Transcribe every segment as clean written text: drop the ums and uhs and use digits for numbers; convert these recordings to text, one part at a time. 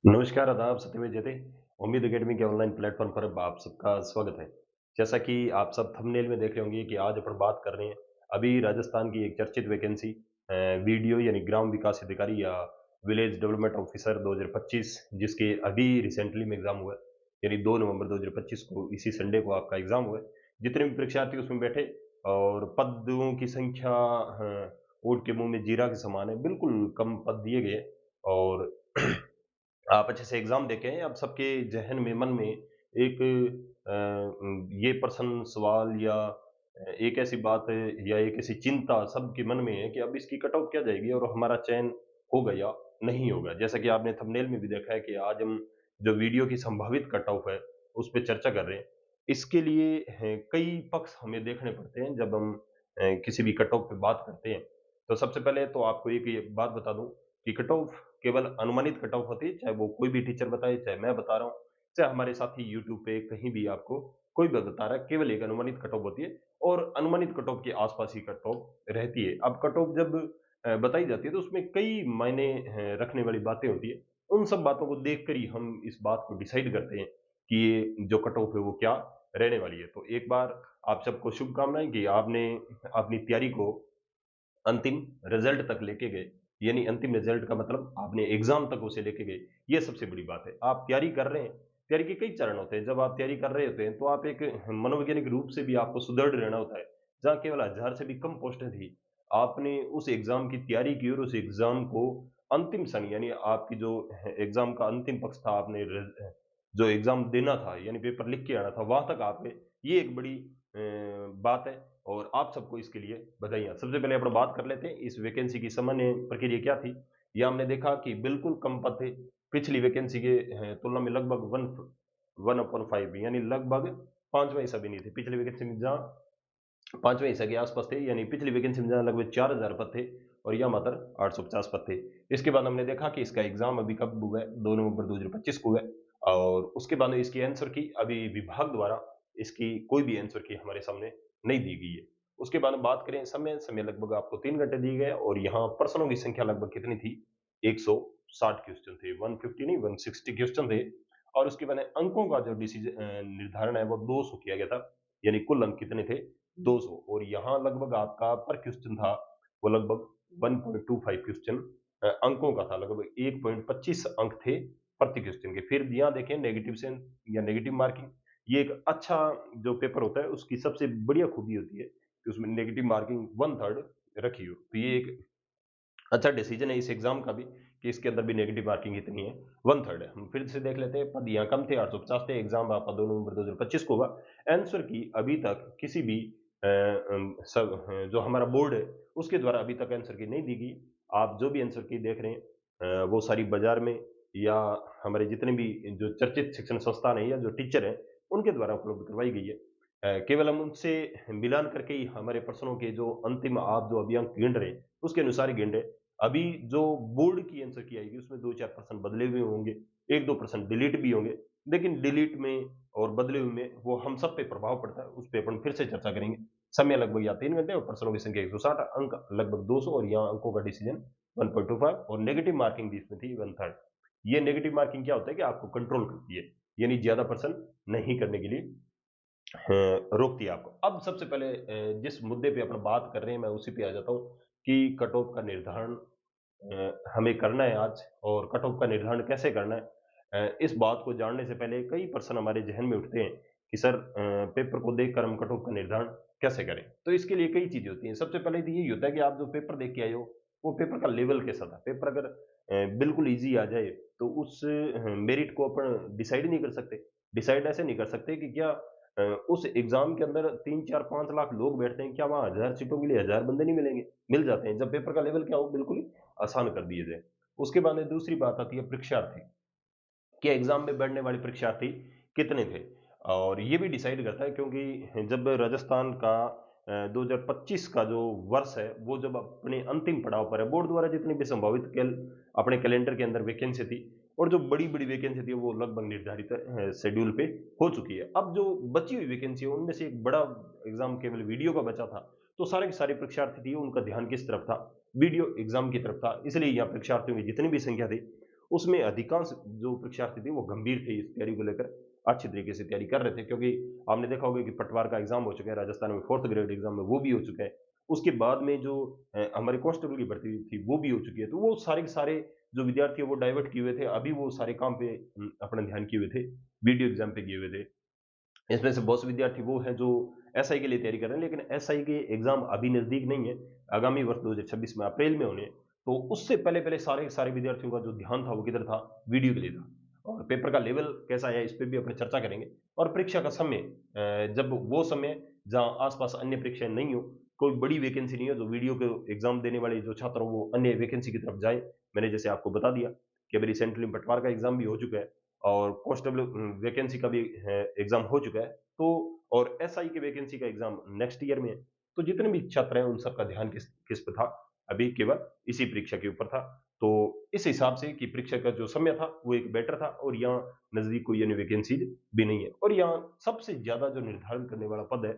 नमस्कार, आदाब, सत्यमेव जयते। उम्मीद अकेडमी के ऑनलाइन प्लेटफॉर्म पर अब आप सबका स्वागत है। जैसा कि आप सब थंबनेल में देख रहे होंगे कि आज अपन बात कर रहे हैं अभी राजस्थान की एक चर्चित वैकेंसी वीडियो यानी ग्राम विकास अधिकारी या विलेज डेवलपमेंट ऑफिसर 2025 जिसके अभी रिसेंटली में एग्जाम हुआ है, यानी 2 नवंबर 2025 को इसी संडे को आपका एग्जाम हुआ है। जितने भी परीक्षार्थी उसमें बैठे और पदों की संख्या ऊँट के मुँह में जीरा के समान है, बिल्कुल कम पद दिए गए हैं और आप अच्छे से एग्जाम देके आए, अब सबके ज़हन में, मन में एक ये प्रश्न, सवाल या एक ऐसी बात है या एक ऐसी चिंता सबके मन में है कि अब इसकी कट ऑफ क्या जाएगी और हमारा चयन होगा या नहीं होगा। जैसा कि आपने थंबनेल में भी देखा है कि आज हम जो वीडियो की संभावित कट ऑफ है, उस पे चर्चा कर रहे हैं। इसके लिए कई पक्ष हमें देखने पड़ते हैं जब हम किसी भी कट ऑफ पे बात करते हैं। तो सबसे पहले तो आपको एक ये बात बता दूँ कि कट ऑफ केवल अनुमानित कट ऑफ होती है, चाहे वो कोई भी टीचर बताए, चाहे मैं बता रहा हूँ, चाहे हमारे साथी यूट्यूब पे कहीं भी आपको कोई भी बता रहा है, केवल एक अनुमानित कट ऑफ होती है और अनुमानित कट ऑफ के आसपास ही कट ऑफ रहती है। अब कट ऑफ जब बताई जाती है तो उसमें कई मायने रखने वाली बातें होती है। उन सब बातों को देखकर ही हम इस बात को डिसाइड करते हैं कि ये जो कट ऑफ है वो क्या रहने वाली है। तो एक बार आप सबको शुभकामनाएँ कि आपने अपनी तैयारी को अंतिम रिजल्ट तक लेके गए, यानी अंतिम रिजल्ट का मतलब आपने एग्जाम तक उसे लेके गए, ये सबसे बड़ी बात है। आप तैयारी कर रहे हैं, तैयारी के कई चरण होते हैं। जब आप तैयारी कर रहे होते हैं, तो आप एक मनोवैज्ञानिक रूप से भी आपको सुदृढ़ रहना होता है। जहाँ केवल 1000 से भी कम पोस्टें थी, आपने उस एग्जाम की तैयारी की और उस एग्जाम को अंतिम क्षण यानी आपकी जो एग्जाम का अंतिम पक्ष था, आपने जो एग्जाम देना था यानी पेपर लिख के आना था, वहां तक आप गए। ये एक बड़ी बात है और आप सबको इसके लिए बधाइयाँ। सबसे पहले अपन बात कर लेते हैं इस वैकेंसी की सामान्य प्रक्रिया क्या थी? ये हमने देखा कि बिल्कुल कम पद थे। पिछली वैकेंसी के तुलना में लगभग 1 अपॉन 5 यानी लगभग 5वाँ हिस्सा भी नहीं थे। पिछली वैकेंसी में जहाँ 5वें हिस्से के आसपास थे, यानी पिछली वैकेंसी में जहाँ लगभग 4000 पद थे और यहाँ मात्र 850 पद थे। इसके बाद हमने देखा कि इसका एग्जाम अभी कब हुआ है, 2 नवंबर 2025 को हुआ है और उसके बाद में इसकी आंसर की अभी विभाग द्वारा इसकी कोई भी आंसर की हमारे सामने नहीं दी गई है। उसके बाद हम बात करें समय लगभग आपको 3 घंटे दिए गए और यहाँ प्रश्नों की संख्या लगभग कितनी थी? 160 क्वेश्चन थे, 150 नहीं 160 क्वेश्चन थे और उसके बाद अंकों का जो निर्धारण है वो 200 किया गया था, यानी कुल अंक कितने थे? 200 और यहाँ लगभग आपका पर क्वेश्चन था वो लगभग 1.25 क्वेश्चन अंकों का था, लगभग 1.25 अंक थे प्रति क्वेश्चन के। फिर यहाँ देखें नेगेटिव सेंस या नेगेटिव मार्किंग, ये एक अच्छा जो पेपर होता है उसकी सबसे बढ़िया खूबी होती है कि उसमें नेगेटिव मार्किंग 1/3 रखी हो। तो ये एक अच्छा डिसीजन है इस एग्जाम का भी कि इसके अंदर भी नेगेटिव मार्किंग कितनी है? 1/3 है। हम फिर से देख लेते हैं, पद यहाँ कम थे, 850 थे। एग्जाम आपका 2 नवंबर 2025 को हुआ। आंसर की अभी तक किसी भी जो हमारा बोर्ड है उसके द्वारा अभी तक आंसर की नहीं दी गई। आप जो भी आंसर की देख रहे हैं वो सारी बाजार में या हमारे जितने भी जो चर्चित शिक्षण संस्थान है या जो टीचर हैं उनके द्वारा उपलब्ध करवाई गई है। केवल हम उनसे मिलान करके ही हमारे प्रश्नों के जो अंतिम आप जो अभी अंक गिन रहे हैं उसके अनुसार ही गिन रहे हैं। अभी जो बोर्ड की आंसर की आएगी उसमें 2-4% बदले हुए होंगे, 1-2% डिलीट भी होंगे, लेकिन डिलीट में और बदले हुए में वो हम सब पे प्रभाव पड़ता है, उस पे अपन फिर से चर्चा करेंगे। समय लगभग यहाँ 3 घंटे और प्रश्नों की संख्या 160, अंक लगभग 200 और यहाँ अंकों का डिसीजन 1.25 और नेगेटिव मार्किंग भी इसमें थी 1/3। ये नेगेटिव मार्किंग क्या होता है कि आपको कंट्रोल करती है, यानी ज्यादा प्रश्न नहीं करने के लिए रोकती है आपको। अब सबसे पहले जिस मुद्दे पे अपन बात कर रहे हैं मैं उसी पे आ जाता हूँ कि कट ऑफ का निर्धारण हमें करना है आज और कट ऑफ का निर्धारण कैसे करना है। इस बात को जानने से पहले कई प्रश्न हमारे ज़हन में उठते हैं कि सर पेपर को देखकर हम कट ऑफ का निर्धारण कैसे करें? तो इसके लिए कई चीज़ें होती हैं। सबसे पहले तो यही होता है कि आप जो पेपर देख के आए हो, वो पेपर का लेवल कैसा था? पेपर अगर बिल्कुल ईज़ी आ जाए तो उस मेरिट को अपन डिसाइड नहीं कर सकते। डिसाइड ऐसे नहीं कर सकते कि क्या उस एग्ज़ाम के अंदर 3, 4, 5 लाख लोग बैठते हैं, क्या वहाँ 1000 सीटों के लिए 1000 बंदे नहीं मिलेंगे? मिल जाते हैं, जब पेपर का लेवल क्या हो बिल्कुल ही आसान कर दिए जाए। उसके बाद में दूसरी बात आती है परीक्षार्थी, कि एग्ज़ाम में बैठने वाले परीक्षार्थी कितने थे? और ये भी डिसाइड करता है क्योंकि जब राजस्थान का 2025 का जो वर्ष है, वो जब अपने अंतिम पड़ाव पर है, बोर्ड द्वारा जितनी भी संभावित अपने कैलेंडर के अंदर वैकेंसी थी और जो बड़ी-बड़ी वैकेंसी थी, वो लगभग निर्धारित शेड्यूल पे हो चुकी है। अब जो बची हुई वैकेंसी है, उनमें से एक बड़ा एग्ज़ाम केवल वीडियो का बचा था, तो सारे के सारे परीक्षार्थी थे, उनका ध्यान किस तरफ था? वीडियो एग्ज़ाम की तरफ था, इसलिए यहाँ परीक्षार्थियों की जितनी भी संख्या थी, उसमें अधिकांश जो परीक्षार्थी थे वो गंभीर थे इस तैयारी को लेकर, अच्छी तरीके से तैयारी कर रहे थे, क्योंकि आपने देखा होगा कि पटवार का एग्जाम हो चुका है राजस्थान में, 4th ग्रेड एग्जाम में वो भी हो चुका है। उसके बाद में जो हमारे कांस्टेबल की भर्ती थी वो भी हो चुकी है, तो वो सारे के सारे जो विद्यार्थी है वो डाइवर्ट किए हुए थे, अभी वो सारे काम पे अपना ध्यान किए हुए थे, वीडियो एग्जाम पे किए हुए थे। इसमें से बहुत से विद्यार्थी वो हैं जो एसआई के लिए तैयारी कर रहे हैं, लेकिन एसआई के एग्जाम अभी नजदीक नहीं है, आगामी वर्ष 2026 में अप्रैल में होने हैं। तो उससे पहले पहले सारे सारे विद्यार्थियों का जो ध्यान था वो किधर था, वीडियो के लिए था। और पेपर का लेवल कैसा आया इस पर भी अपने चर्चा करेंगे। और परीक्षा का समय, जब वो समय जहाँ आसपास अन्य परीक्षाएं नहीं हो, कोई बड़ी वैकेंसी नहीं हो, जो वीडियो के एग्जाम देने वाले जो छात्र हो वो अन्य वैकेंसी की तरफ जाए। मैंने जैसे आपको बता दिया कि अभी रिसेंटली पटवार का एग्जाम भी हो चुका है, और कांस्टेबल वैकेंसी का भी एग्जाम हो चुका है। तो और एसआई की वैकेंसी का एग्जाम नेक्स्ट ईयर में है। तो जितने भी छात्र हैं उन सबका ध्यान किस किस पे था, अभी केवल इसी परीक्षा के ऊपर था। तो इस हिसाब से कि परीक्षा का जो समय था वो एक बेटर था, और यहाँ नजदीक कोई यानी वैकेंसी भी नहीं है। और यहाँ सबसे ज्यादा जो निर्धारण करने वाला पद है,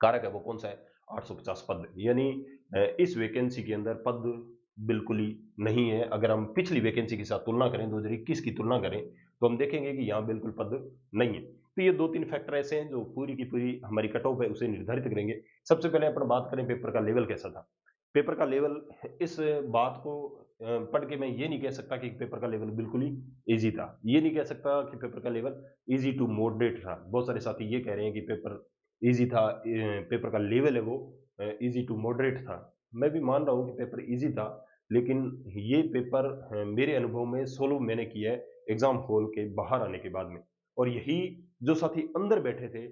कारक है, वो कौन सा है, 850 पद, यानी इस वैकेंसी के अंदर पद बिल्कुल ही नहीं है। अगर हम पिछली वैकेंसी के साथ तुलना करें, 2021 की तुलना करें, तो हम देखेंगे कि यहाँ बिल्कुल पद नहीं है। तो ये दो तीन फैक्टर ऐसे हैं जो पूरी की पूरी हमारी कट ऑफ है उसे निर्धारित करेंगे। सबसे पहले अपन बात करें पेपर का लेवल कैसा था। पेपर का लेवल, इस बात को पढ़ के मैं ये नहीं कह सकता कि पेपर का लेवल बिल्कुल ही इजी था, ये नहीं कह सकता कि पेपर का लेवल इजी टू मॉडरेट था। बहुत सारे साथी ये कह रहे हैं कि पेपर इजी था, पेपर का लेवल है वो इजी टू मॉडरेट था। मैं भी मान रहा हूँ कि पेपर इजी था, लेकिन ये पेपर मेरे अनुभव में सोल्व मैंने किया है एग्जाम हॉल के बाहर आने के बाद में। और यही जो साथी अंदर बैठे थे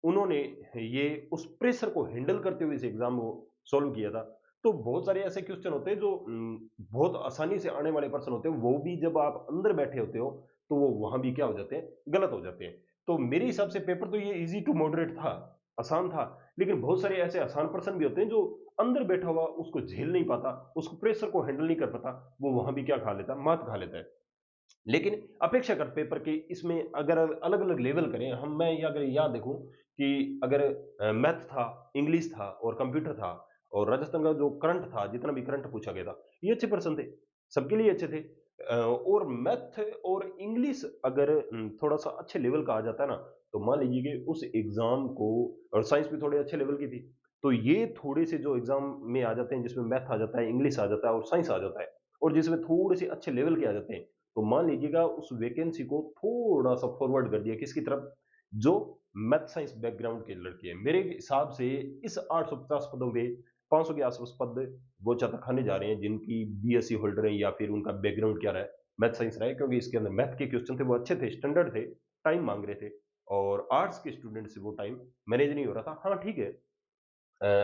उन्होंने ये उस प्रेशर को हैंडल करते हुए इस एग्जाम को सोल्व किया था। तो बहुत सारे ऐसे क्वेश्चन होते हैं जो बहुत आसानी से आने वाले पर्सन होते हैं, वो भी जब आप अंदर बैठे होते हो तो वो वहां भी क्या हो जाते हैं, गलत हो जाते हैं। तो मेरे हिसाब से पेपर तो ये इजी टू मॉडरेट था, आसान था। लेकिन बहुत सारे ऐसे आसान पर्सन भी होते हैं जो अंदर बैठा हुआ उसको झेल नहीं पाता, उसको प्रेशर को हैंडल नहीं कर पाता, वो वहां भी क्या खा लेता, मात खा लेता है। लेकिन अपेक्षाकृत पेपर के इसमें अगर अलग अलग लेवल करें हम, मैं ये अगर यहाँ देखूं कि अगर मैथ था, इंग्लिश था और कंप्यूटर था, और राजस्थान का जो करंट था, जितना भी करंट पूछा गया था, ये अच्छे पर्सन थे, सबके लिए अच्छे थे। और मैथ और इंग्लिश अगर थोड़ा सा अच्छे लेवल का आ जाता है ना, तो मान लीजिए कि उस एग्जाम को, और साइंस भी थोड़े अच्छे लेवल की थी, तो ये थोड़े से जो एग्जाम में आ जाते हैं जिसमें मैथ आ जाता है, इंग्लिश आ जाता है और साइंस आ जाता है, और जिसमें थोड़े से अच्छे लेवल के आ जाते हैं, तो मान लीजिएगा उस वैकेंसी को थोड़ा सा फॉरवर्ड कर दिया किसकी तरफ, जो मैथ साइंस बैकग्राउंड के लड़के हैं। मेरे हिसाब से इस 850 पदों पे 500 के आसपास पद वो छात्र खाने जा रहे हैं जिनकी बीएससी होल्डर है, या फिर उनका बैकग्राउंड क्या रहा है, मैथ साइंस रहा है, क्योंकि इसके अंदर मैथ के क्वेश्चन थे वो अच्छे थे, स्टैंडर्ड थे, टाइम मांग रहे थे। और आर्ट्स के स्टूडेंट से वो टाइम मैनेज नहीं हो रहा था। हाँ ठीक है,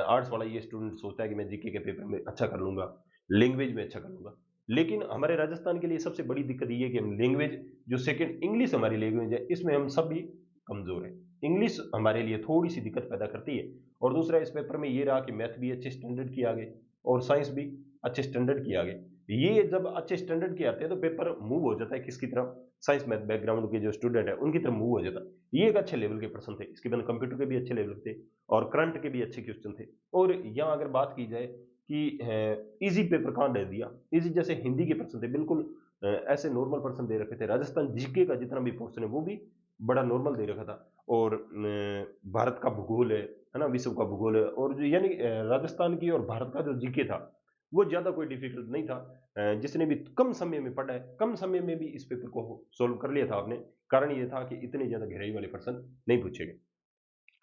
आर्ट्स वाला ये स्टूडेंट सोचता है कि मैं जीके के पेपर में अच्छा कर लूंगा, लैंग्वेज में अच्छा कर लूंगा, लेकिन हमारे राजस्थान के लिए सबसे बड़ी दिक्कत ये है कि हम लैंग्वेज, जो सेकंड इंग्लिश हमारी लैंग्वेज है, इसमें हम सब भी कमजोर है। इंग्लिश हमारे लिए थोड़ी सी दिक्कत पैदा करती है। और दूसरा, इस पेपर में ये रहा कि मैथ भी अच्छे स्टैंडर्ड की आ गए और साइंस भी अच्छे स्टैंडर्ड की आ गए। ये जब अच्छे स्टैंडर्ड के आते हैं तो पेपर मूव हो जाता है किसकी तरफ, साइंस मैथ बैकग्राउंड के जो स्टूडेंट है उनकी तरफ मूव हो जाता है। ये एक अच्छे लेवल के पर्सन थे, इसके बाद कंप्यूटर के भी अच्छे लेवल थे और करंट के भी अच्छे क्वेश्चन थे। और यहाँ अगर बात की जाए कि इजी पेपर कहाँ दे दिया, इजी जैसे हिंदी के पर्सन थे बिल्कुल ऐसे नॉर्मल पर्सन दे रखे थे, राजस्थान जीके का जितना भी पोर्शन है वो भी बड़ा नॉर्मल दे रखा था। और भारत का भूगोल है ना, विश्व का भूगोल है, और यानी राजस्थान की और भारत का जो जीके था वो ज्यादा कोई डिफिकल्ट नहीं था। जिसने भी कम समय में पढ़ा है, कम समय में भी इस पेपर को सोल्व कर लिया था आपने। कारण ये था कि इतने ज्यादा गहराई वाले पर्सन नहीं पूछे गए।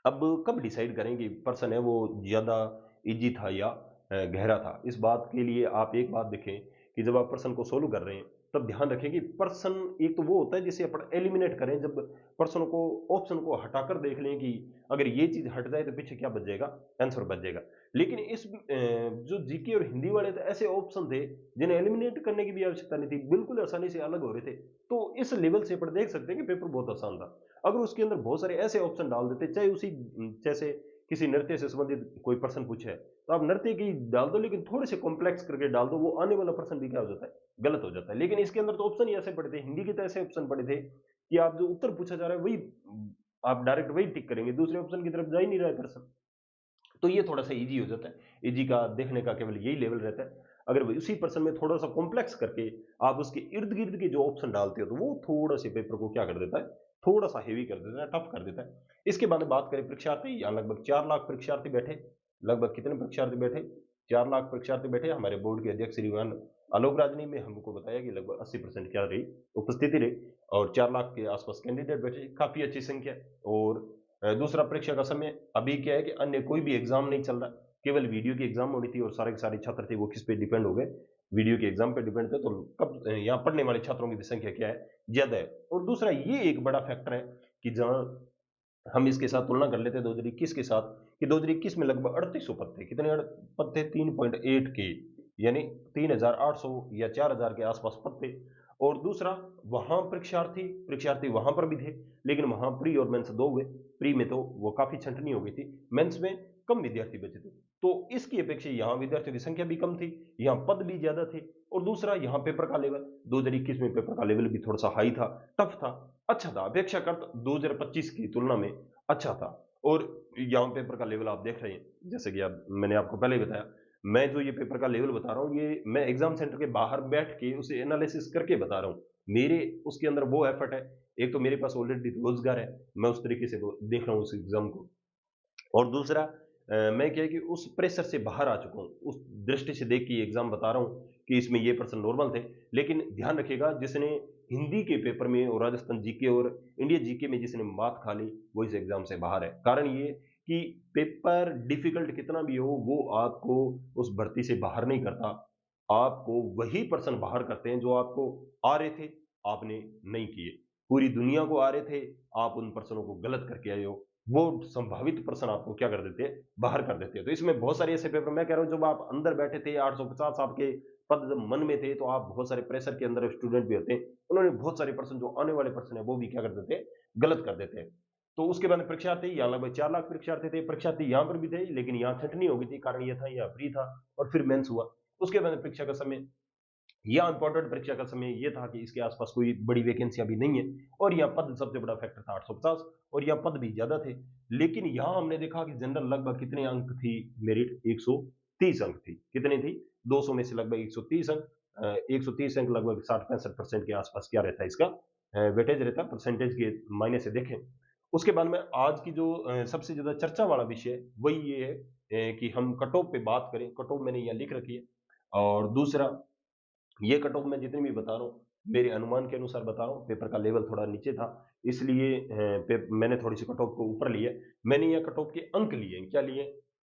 अब कब डिसाइड करें कि पर्सन है वो ज्यादा इजी था या गहरा था, इस बात के लिए आप एक बात देखें कि जब आप पर्सन को सोल्व कर रहे हैं तब ध्यान रखें कि पर्सन एक तो वो होता है जिसे अपन एलिमिनेट करें, जब पर्सन को, ऑप्शन को हटाकर देख लें कि अगर ये चीज हट जाए तो पीछे क्या बच जाएगा, आंसर बच जाएगा। लेकिन इस जो जीके और हिंदी वाले थे ऐसे ऑप्शन थे जिन्हें एलिमिनेट करने की भी आवश्यकता नहीं थी, बिल्कुल आसानी से अलग हो रहे थे। तो इस लेवल से अपन देख सकते हैं कि पेपर बहुत आसान था। अगर उसके अंदर बहुत सारे ऐसे ऑप्शन डाल देते, चाहे उसी जैसे किसी नृत्य से संबंधित कोई पर्सन पूछे है तो आप नृत्य की डाल दो, लेकिन थोड़े से कॉम्प्लेक्स करके डाल दो, वो आने वाला पर्सन भी क्या हो जाता है, गलत हो जाता है। लेकिन इसके अंदर तो ऑप्शन ही ऐसे पड़े थे, हिंदी के तो ऐसे ऑप्शन पड़े थे कि आप जो उत्तर पूछा जा रहा है वही आप डायरेक्ट वही टिक करेंगे, दूसरे ऑप्शन की तरफ जा ही नहीं रहा है पर्सन। तो ये थोड़ा सा इजी हो जाता है, इजी का देखने का केवल यही लेवल रहता है। अगर उसी प्रश्न में थोड़ा सा कॉम्प्लेक्स करके आप उसके इर्द गिर्द के जो ऑप्शन डालते हो तो वो थोड़ा से पेपर को क्या कर देता है, थोड़ा सा हेवी कर देता है, टफ कर देता है। इसके बाद में बात करें परीक्षार्थी, यहाँ लगभग 4 लाख परीक्षार्थी बैठे। लगभग कितने परीक्षार्थी बैठे? 4 लाख परीक्षार्थी बैठे। हमारे बोर्ड के अध्यक्ष श्रीमान आलोक राज ने हमको बताया कि लगभग 80% क्या रही, उपस्थिति रही, और 4 लाख के आसपास कैंडिडेट बैठे, काफी अच्छी संख्या। और दूसरा, परीक्षा का समय अभी क्या है कि अन्य कोई भी एग्जाम नहीं चल रहा, केवल वीडियो की एग्जाम होनी थी और सारे के सारे छात्र थे वो किस पे डिपेंड हो गए, वीडियो के एग्जाम पे डिपेंड थे। तो कब यहाँ पढ़ने वाले छात्रों की भी संख्या क्या है, ज्यादा है। और दूसरा ये एक बड़ा फैक्टर है कि जहाँ हम इसके साथ तुलना कर लेते हैं 2021 के साथ, कि 2021 में लगभग 3800 पद थे। कितने पद थे? 3.8 के, यानी 3800 या 4000 के आसपास पद थे। और दूसरा, वहां परीक्षार्थी परीक्षार्थी वहां पर भी थे, लेकिन वहां प्री और मेंस दो हुए। प्री में तो वो काफी छंटनी हो गई थी, मेंस में कम विद्यार्थी बचे थे। तो इसकी अपेक्षा यहाँ विद्यार्थियों की संख्या भी कम थी, यहाँ पद भी ज्यादा थे। और दूसरा, यहाँ पेपर का लेवल 2021 में पेपर का लेवल भी थोड़ा सा हाई था, टफ था, अच्छा था, अपेक्षाकृत 2025 की तुलना में अच्छा था। और यहाँ पेपर का लेवल आप देख रहे हैं, जैसे कि मैंने आपको पहले ही बताया, मैं जो ये पेपर का लेवल बता रहा हूँ, ये मैं एग्जाम सेंटर के बाहर बैठ के उसे एनालिसिस करके बता रहा हूँ। मेरे उसके अंदर वो एफर्ट है, एक तो मेरे पास ऑलरेडी रोजगार है, मैं उस तरीके से देख रहा हूँ उस एग्जाम को। और दूसरा, मैं क्या है कि उस प्रेशर से बाहर आ चुका हूँ, उस दृष्टि से देख के एग्जाम बता रहा हूँ कि इसमें ये पर्सन नॉर्मल थे। लेकिन ध्यान रखिएगा, जिसने हिंदी के पेपर में और राजस्थान जीके और इंडिया जीके में जिसने मात खा ली, वो इस एग्जाम से बाहर है। कारण ये कि पेपर डिफिकल्ट कितना भी हो, वो आपको उस भर्ती से बाहर नहीं करता, आपको वही पर्सन बाहर करते हैं जो आपको आ रहे थे, आपने नहीं किए। पूरी दुनिया को आ रहे थे, आप उन पर्सनों को गलत करके आए हो, वो संभावित पर्सन आपको क्या कर देते हैं, बाहर कर देते हैं। तो इसमें बहुत सारे ऐसे पेपर, मैं कह रहा हूँ, जब आप अंदर बैठे थे, 850 आपके पद जब मन में थे, तो आप बहुत सारे प्रेशर के अंदर स्टूडेंट भी होते हैं, उन्होंने बहुत सारे पर्सन जो आने वाले पर्सन है वो भी क्या कर देते हैं, गलत कर देते हैं। तो उसके बाद परीक्षार्थी, यहाँ लगभग 4 लाख परीक्षार्थी थे। परीक्षार्थी यहाँ पर भी थे, लेकिन यहाँ छंटनी हो गई थी, कारण ये था यहाँ फ्री था, और फिर मेंस हुआ। उसके बाद परीक्षा का समय, या इंपॉर्टेंट परीक्षा का समय ये था कि इसके आसपास कोई बड़ी वैकेंसी अभी नहीं है, और यहाँ पद सबसे बड़ा फैक्टर था 850, और यहाँ पद भी ज्यादा थे। लेकिन यहाँ हमने देखा कि जनरल लगभग कितने अंक थी, मेरिट 130 अंक थी। कितनी थी? 200 में से लगभग 130 अंक। 130 अंक लगभग 60-65% के आसपास क्या रहता है इसका वेटेज रहता, परसेंटेज के मायने से देखें। उसके बाद में आज की जो सबसे ज्यादा चर्चा वाला विषय वही ये है कि हम कट ऑफ पे बात करें। कट ऑफ मैंने यहाँ लिख रखी है। और दूसरा, ये कट ऑफ मैं जितनी भी बता रहा हूँ, मेरे अनुमान के अनुसार बता रहा हूँ, पेपर का लेवल थोड़ा नीचे था, इसलिए मैंने थोड़ी सी कट ऑफ को ऊपर लिया। मैंने यह कट ऑफ के अंक लिए, क्या लिए?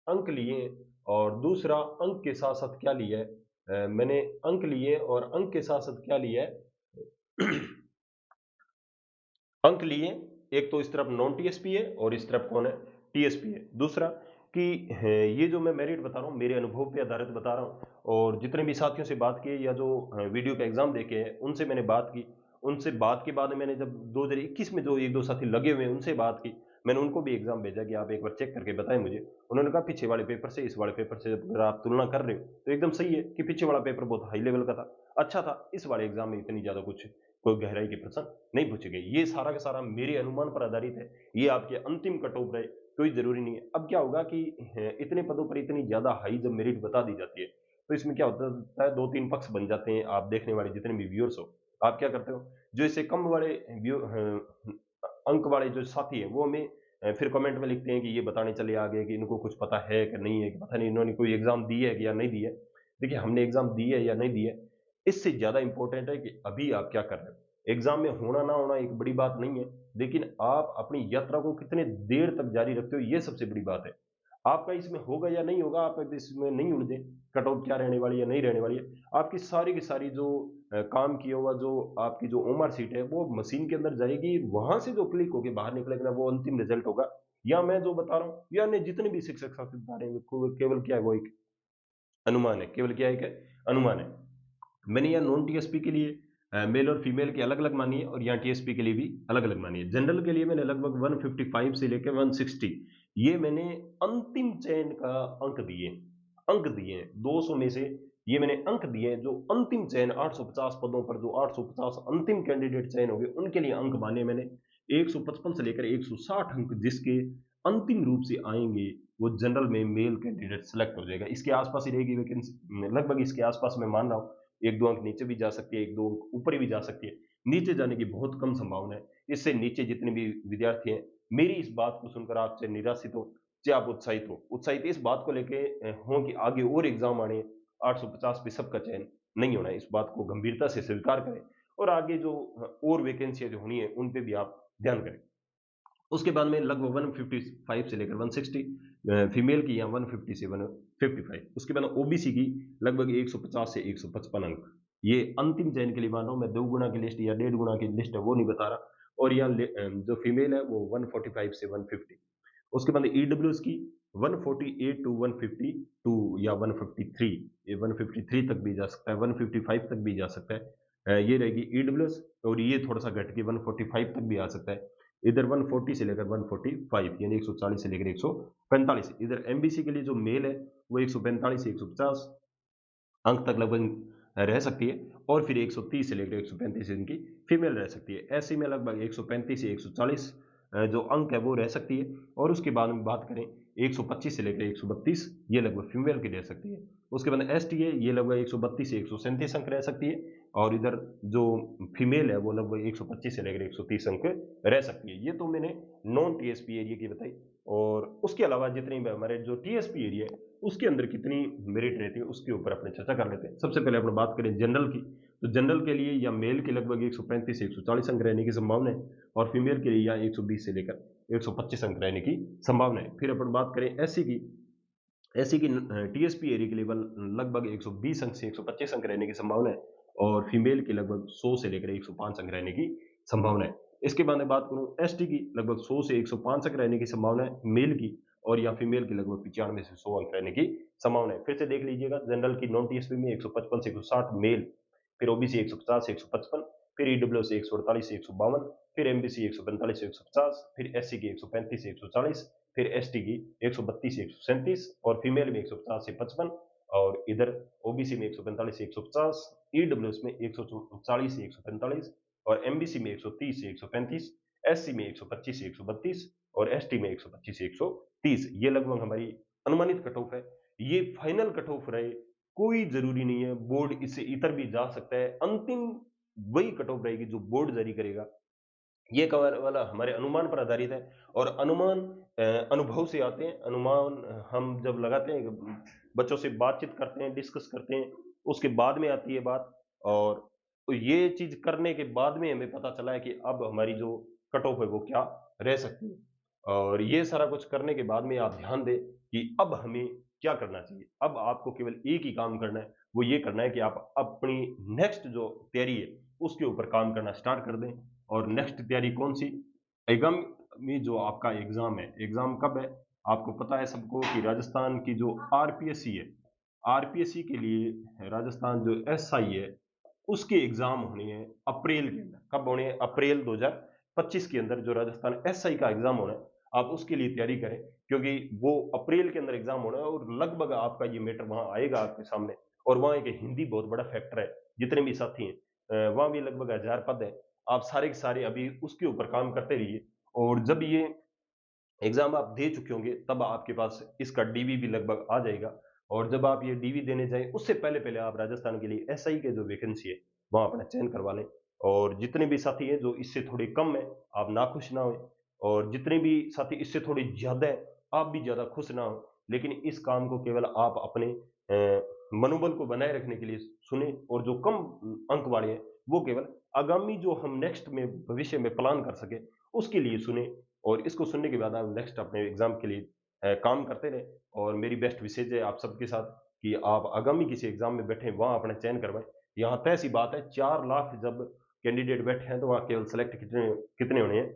अंक लिए। और दूसरा, अंक के साथ साथ क्या लिया है, मैंने अंक लिए और अंक के साथ साथ क्या लिया है अंक लिए। एक तो इस तरफ नॉन टीएसपी है और इस तरफ कौन है, टीएसपी है। दूसरा कि ये जो मैं मेरिट बता रहा हूँ, मेरे अनुभव पे आधारित बता रहा हूँ, और जितने भी साथियों से बात की या जो वीडियो का एग्जाम देके हैं उनसे मैंने बात की। उनसे बात के बाद मैंने जब 2021 में जो एक दो साथी लगे हुए हैं उनसे बात की, मैंने उनको भी एग्जाम भेजा कि आप एक बार चेक करके बताएं मुझे। उन्होंने कहा पीछे वाले पेपर से इस वाले पेपर से अगर आप तुलना कर रहे हो तो एकदम सही है कि पीछे वाला पेपर बहुत हाई लेवल का था, अच्छा था, इस वाले एग्जाम में इतनी ज्यादा कुछ कोई गहराई के प्रश्न नहीं पूछे गए। ये सारा का सारा मेरे अनुमान पर आधारित है, ये आपके अंतिम कट ऑफ रहे, कोई जरूरी नहीं है। अब क्या होगा कि इतने पदों पर इतनी ज्यादा हाई जब मेरिट बता दी जाती है, तो इसमें क्या होता है, दो तीन पक्ष बन जाते हैं। आप देखने वाले जितने भी व्यूअर्स हो, आप क्या करते हो, जो इससे कम वाले अंक वाले जो साथी है वो हमें फिर कमेंट में लिखते हैं कि ये बताने चले आगे कि इनको कुछ पता है कि नहीं है, कि पता नहीं इन्होंने कोई एग्जाम दी है या नहीं दी है। देखिए, हमने एग्जाम दी है या नहीं दी है, इससे ज्यादा इंपॉर्टेंट है कि अभी आप क्या कर रहे हो। एग्जाम में होना ना होना एक बड़ी बात नहीं है, लेकिन आप अपनी यात्रा को कितने देर तक जारी रखते हो, ये सबसे बड़ी बात है। आपका इसमें होगा या नहीं होगा, आप इसमें नहीं उलझे, कट ऑफ क्या रहने वाली है नहीं रहने वाली है। आपकी सारी की सारी जो काम किया हुआ, जो आपकी जो ओमआर सीट है, वो मशीन के अंदर जाएगी, वहां से जो क्लिक होकर बाहर निकलेगा ना, वो अंतिम रिजल्ट होगा। या मैं जो बता रहा हूँ, या अन्य जितने भी शिक्षक साथी बता रहे हैं, केवल क्या है, वो एक अनुमान है, केवल क्या है, क्या अनुमान है। मैंने यहाँ नॉन टीएसपी के लिए मेल और फीमेल के अलग अलग मानी है, और यहाँ टीएसपी के लिए भी अलग अलग मानी है। जनरल के लिए मैंने लगभग 155 से लेकर 160, ये मैंने अंतिम चयन का अंक दिए 200 में से, ये मैंने अंक दिए हैं जो अंतिम चयन 850 पदों पर, जो 850 अंतिम कैंडिडेट चयन हो गए उनके लिए अंक माने मैंने। 155 से लेकर 160 अंक जिसके अंतिम रूप से आएंगे वो जनरल में मेल कैंडिडेट सेलेक्ट हो जाएगा। इसके आसपास ही रहेगी वैकेंसी, लगभग इसके आसपास मैं मान रहा हूँ। एक दो अंक नीचे भी जा सकती है, एक दो अंक ऊपर भी जा सकती है। नीचे जाने की बहुत कम संभावना है। इससे नीचे जितने भी विद्यार्थी हैं, मेरी इस बात को सुनकर आप चाहे निराशित हो, चाहे आप उत्साहित हो, उत्साहित इस बात को लेके हों कि आगे और एग्जाम आने हैं, 850 पे सबका चयन नहीं होना है। इस बात को गंभीरता से स्वीकार करें और आगे जो और वैकेंसियां जो होनी है उन पे भी आप ध्यान करें। उसके बाद में लगभग 155 से लेकर 160 फीमेल की, या 150 से 155। उसके बाद ओबीसी की लगभग 150 से 155 अंक। ये अंतिम चयन के लिए मान रहा हूँ मैं, 2 गुना की लिस्ट या 1.5 गुना की लिस्ट है वो नहीं बता रहा। और यहाँ जो फीमेल है वो 145 से 150। उसके बाद ईडब्ल्यूएस की 148 टू 152 या 153, ये 153 तक भी जा सकता है, 155 तक भी जा सकता है। ये रहेगी ईडब्ल्यूएस। और ये थोड़ा सा घट के 145 तक भी आ सकता है। इधर 140 से लेकर 145 यानी 140 से लेकर 145। इधर एमबीसी के लिए जो मेल है वो 145 से 150 अंक तक लगभग रह सकती है। और फिर 130 से लेकर 135 इनकी फीमेल रह सकती है। ऐसे में लगभग 135 से 140 जो अंक है वो रह सकती है। और उसके बाद में बात करें 125 से लेकर 132, ये लगभग फीमेल की रह सकती है। उसके बाद एस टी है, ये लगभग 132 से 137 अंक रह सकती है। और इधर जो फीमेल है वो लगभग 125 से लेकर 130 अंक रह सकती है। ये तो मैंने नॉन टीएसपी एरिया की बताई। और उसके अलावा जितनी भी हमारे जो टीएसपी एरिया है उसके अंदर कितनी मेरिट रहती है उसके ऊपर अपने चर्चा कर लेते हैं। सबसे पहले अपने बात करें जनरल की, तो जनरल के लिए या मेल के लगभग 135 से 140 अंक रहने की संभावना है। और फीमेल के लिए या 120 से लेकर 125 अंक रहने की संभावना है। फिर अपन बात करें एससी की, एससी की टीएसपी एरिया के लेवल लगभग 120 अंक से 125 अंक रहने की संभावना है। और फीमेल की लगभग 100 से लेकर 105 अंक रहने की संभावना है। इसके बाद मैं बात करूं एसटी की, लगभग 100 से 105 अंक रहने की संभावना है मेल की। और या फीमेल की लगभग 95 से 100 अंक रहने की संभावना है। फिर से देख लीजिएगा, जनरल की नॉन टीएसपी में 155 से 160 मेल, फिर ओबीसी 150 से 155, फिर ईडब्ल्यू से 148 से 152, फिर एमबीसी 145 से 150, फिर एससी की 135 से 140, फिर एसटी की 132 से 137, और फीमेल में 150 से 55। और इधर ओबीसी में 145 से 150, ईडब्ल्यूएस में 140 से 145, और एमबीसी में 130 से 135, एससी में 125 से 132, और एसटी में 125 से 130। ये लगभग हमारी अनुमानित कट ऑफ है। ये फाइनल कट ऑफ रहे, कोई जरूरी नहीं है, बोर्ड इससे इतर भी जा सकता है। अंतिम वही कट ऑफ रहेगी जो बोर्ड जारी करेगा। ये कवर वाला हमारे अनुमान पर आधारित है। और अनुमान अनुभव से आते हैं। अनुमान हम जब लगाते हैं, बच्चों से बातचीत करते हैं, डिस्कस करते हैं, उसके बाद में आती है बात। और ये चीज करने के बाद में हमें पता चला है कि अब हमारी जो कट ऑफ है वो क्या रह सकती है। और ये सारा कुछ करने के बाद में आप ध्यान दें कि अब हमें क्या करना चाहिए। अब आपको केवल एक ही काम करना है, वो ये करना है कि आप अपनी नेक्स्ट जो तैयारी है उसके ऊपर काम करना स्टार्ट कर दें। और नेक्स्ट तैयारी कौन सी? एग्जाम में जो आपका एग्जाम है, एग्जाम कब है? आपको पता है सबको कि राजस्थान की जो आरपीएससी है, आरपीएससी के लिए राजस्थान जो एसआई है उसके एग्जाम होने हैं अप्रैल के अंदर। कब होने हैं? अप्रैल 2025 के अंदर जो राजस्थान एसआई का एग्जाम होना है, आप उसके लिए तैयारी करें। क्योंकि वो अप्रैल के अंदर एग्जाम होना है और लगभग आपका ये मैटर वहां आएगा आपके सामने। और वहां एक हिंदी बहुत बड़ा फैक्टर है। जितने भी साथी हैं वहां भी लगभग 1000 पद है। आप सारे के सारे अभी उसके ऊपर काम करते रहिए। और जब ये एग्जाम आप दे चुके होंगे तब आपके पास इसका डीवी भी लगभग आ जाएगा। और जब आप ये डीवी देने जाएं उससे पहले पहले आप राजस्थान के लिए एसआई के जो वैकेंसी है वहां अपना चयन करवा लें। और जितने भी साथी हैं जो इससे थोड़े कम है, आप नाखुश ना हो। और जितने भी साथी इससे थोड़े ज्यादा है, आप भी ज्यादा खुश ना हो। लेकिन इस काम को केवल आप अपने मनोबल को बनाए रखने के लिए सुने। और जो कम अंक वाले हैं वो केवल आगामी जो हम नेक्स्ट में भविष्य में प्लान कर सके उसके लिए सुने। और इसको सुनने के बाद आप नेक्स्ट अपने एग्जाम के लिए काम करते रहे। और मेरी बेस्ट विशेज है आप सबके साथ कि आप आगामी किसी एग्जाम में बैठे वहां अपना चयन करवाएं। यहाँ तय सी बात है, 4 लाख जब कैंडिडेट बैठे हैं तो वहां केवल सेलेक्ट कितने कितने होने हैं?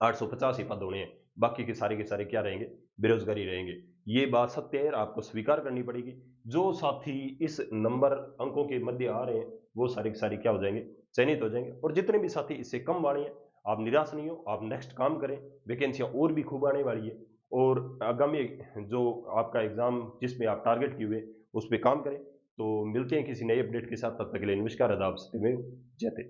850 ही पद होने हैं। बाकी के सारे क्या रहेंगे? बेरोजगारी रहेंगे। ये बात सत्य है, आपको स्वीकार करनी पड़ेगी। जो साथी इस नंबर अंकों के मध्य आ रहे हैं वो सारे के सारे क्या हो जाएंगे? चयनित हो जाएंगे। और जितने भी साथी इससे कम वाले हैं, आप निराश नहीं हो, आप नेक्स्ट काम करें। वैकेंसियां और भी खूब आने वाली है। और आगामी जो आपका एग्जाम जिसमें आप टारगेट किए हुए उस पर काम करें। तो मिलते हैं किसी नए अपडेट के साथ, तब तक के लिए नमस्कार, आदाब, सत्यमेव जयते।